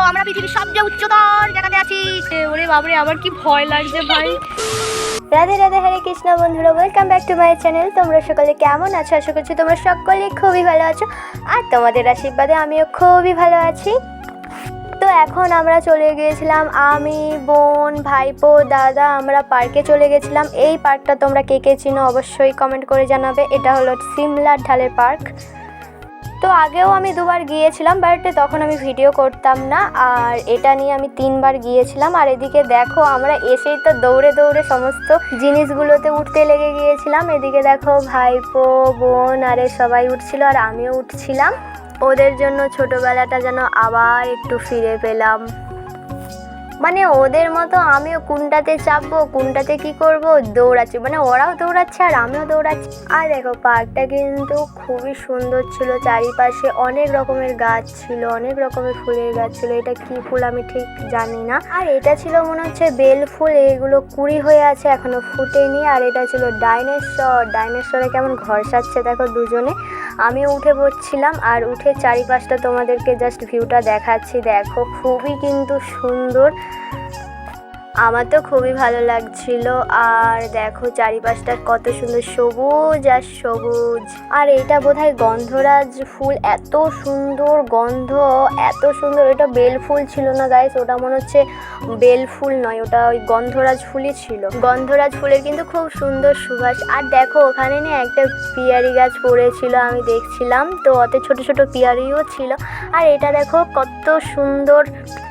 আমরা পৃথিবীর সবচেয়ে উচ্চতর জায়গাতে আছি। ওরে বাবারে, আমার কি ভয় লাগছে ভাই। রাধে রাধে, হরে কৃষ্ণ বন্ধুরা, welcome back to my channel. তোমরা সকলে কেমন আছো? আশা করছি তোমরা সকলে খুবই ভালো আছো, আর তোমাদের আশীর্বাদে আমিও খুবই ভালো আছি। তো এখন আমরা চলে গিয়েছিলাম, আমি, বোন, ভাইপো, দাদা, আমরা পার্কে চলে গেছিলাম। এই পার্কটা তোমরা কে কে চিনো অবশ্যই কমেন্ট করে জানাবে। এটা হলো সিমলার ঢালের পার্ক। তো আগেও আমি 2বার গিয়েছিলাম, বাট তখন আমি ভিডিও করতাম না, আর এটা নিয়ে আমি 3বার গিয়েছিলাম। আর এদিকে দেখো, আমরা এসেই তো দৌড়ে দৌড়ে সমস্ত জিনিসগুলোতে উঠতে লেগে গিয়েছিলাম। এদিকে দেখো ভাইপো, বোন আরে সবাই উঠছিল, আর আমিও উঠছিলাম। ওদের জন্য ছোটোবেলাটা যেন আবার একটু ফিরে পেলাম। মানে ওদের মতো আমিও কোনটাতে চাপবো, কোনটাতে কি করব, দৌড়াচ্ছি। মানে ওরাও দৌড়াচ্ছে আর আমিও দৌড়াচ্ছি। আর দেখো, পার্কটা কিন্তু খুবই সুন্দর ছিল। চারিপাশে অনেক রকমের গাছ ছিল, অনেক রকমের ফুলের গাছ ছিল। এটা কি ফুল আমি ঠিক জানি না। আর এটা ছিল মনে হচ্ছে বেল ফুল, এগুলো কুড়ি হয়ে আছে, এখনো ফুটেনি। আর এটা ছিল ডাইনোসর। ডাইনোসরে কেমন ঘর সাজছে দেখো দুজনে। আমিও উঠে পড়ছিলাম, আর উঠে চারিপাশটা তোমাদেরকে জাস্ট ভিউটা দেখাচ্ছি। দেখো খুবই কিন্তু সুন্দর, আমার তো খুবই ভালো লাগছিল। আর দেখো চারিপাশটা কত সুন্দর, সবুজ আর সবুজ। আর এটা বোধহয় গন্ধরাজ ফুল, এত সুন্দর গন্ধ, এত সুন্দর। এটা বেল ফুল ছিল না গাইস, ওটা মনে হচ্ছে বেল ফুল নয়, ওটা ওই গন্ধরাজ ফুলই ছিল। গন্ধরাজ ফুলের কিন্তু খুব সুন্দর সুবাস। আর দেখো ওখানে না একটা পিয়ারি গাছ পড়েছিল, আমি দেখছিলাম, তো অত ছোট ছোট পিয়ারিও ছিল। আর এটা দেখো কত সুন্দর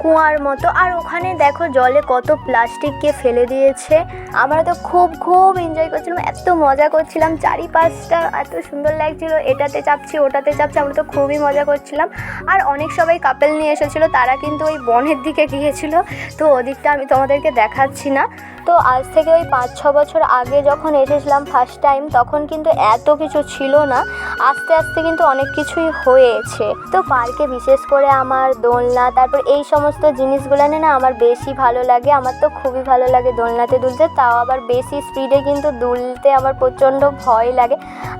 কুয়ার মতো। আর ওখানে দেখো জলে কত প্লাস্টিককে ফেলে দিয়েছে। আমরা তো খুব এনজয় করছিলাম, এত মজা করছিলাম, চারিপাশটা এত সুন্দর লাগছিল। এটাতে চাপছি, ওটাতে চাপছি, আমরা তো খুবই মজা করছিলাম। আর অনেক সবাই কাপেল নিয়ে এসেছিলো, তারা কিন্তু ওই বনের দিকে গিয়েছিল, তো ওদিকটা আমি তোমাদেরকে দেখাচ্ছি না। তো আজ থেকে ওই 5-6 বছর আগে যখন এসেছিলাম ফার্স্ট টাইম, তখন কিন্তু এত কিছু ছিল না। আস্তে আস্তে কিন্তু অনেক কিছুই হয়েছে। তো পার্কে বিশেষ করে আমার দোলনা, তারপর এই সমস্ত জিনিসগুলো না আমার বেশি ভালো লাগে। আমার তো খুবই ভালো লাগে দোলনাতে দুলতে, তাও আবার বেশি স্পিডে কিন্তু দুলতে আমার প্রচণ্ড ভয় লাগে।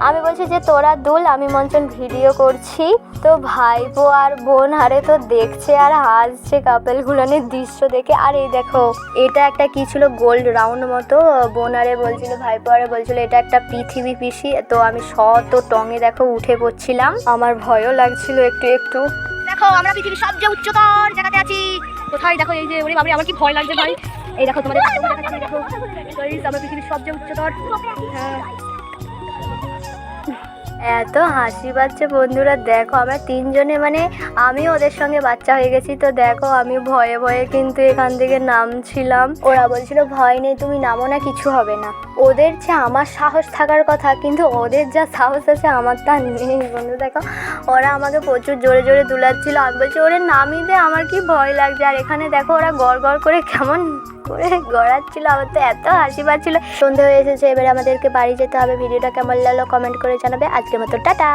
আমি বলছি যে তোরা দুল, আমি মঞ্চন ভিডিও করছি। তো ভাইপো আর বোন হারে তো দেখছে আর হাসছে কাপেলগুলোনের দৃশ্য দেখে। আর এই দেখো, এটা একটা কি ছিল, গোল্ড রাউন্ড মতো। বোন আরে বলছিল, ভাইপো আরে বলছিল এটা একটা পৃথিবী পিসি। তো আমি শত টঙে দেখো উঠে পড়ছিলাম, আমার ভয়ও লাগছিল একটু একটু। দেখো আমরা পৃথিবীর সবচেয়ে উচ্চতর জায়গাতে আছি। কোথায় দেখো, এই যে ওরে বাবারে, আমার কি ভয় লাগছে ভাই। এই দেখো তোমাদের দেখো, আমরা পৃথিবীর সবচেয়ে উচ্চতর। হ্যাঁ, এত হাসি পাচ্ছে বন্ধুরা। দেখো আমরা 3জনে, মানে আমি ওদের সঙ্গে বাচ্চা হয়ে গেছি। তো দেখো আমি ভয়ে ভয়ে কিন্তু এখান থেকে নামছিলাম। ওরা বলছিল ভয় নেই, তুমি নামো না, কিছু হবে না। ওদের যে আমার সাহস থাকার কথা, কিন্তু ওদের যা সাহস আছে আমার তা নেই বন্ধু। দেখো ওরা আমাকে প্রচুর জোরে জোরে দুলাচ্ছিল, আমি বলছি ওরে নামিয়ে দে, আমার কি ভয় লাগছে। আর এখানে দেখো ওরা গড় গড় করে কেমন করে গড়াচ্ছিল, আমার তো এত হাসি পাচ্ছিল। সন্ধে হয়ে এসেছে, এবারে আমাদেরকে বাড়ি যেতে হবে। ভিডিওটা কেমন লাগলো কমেন্ট করে জানাবে। আজকের মতো টাটা।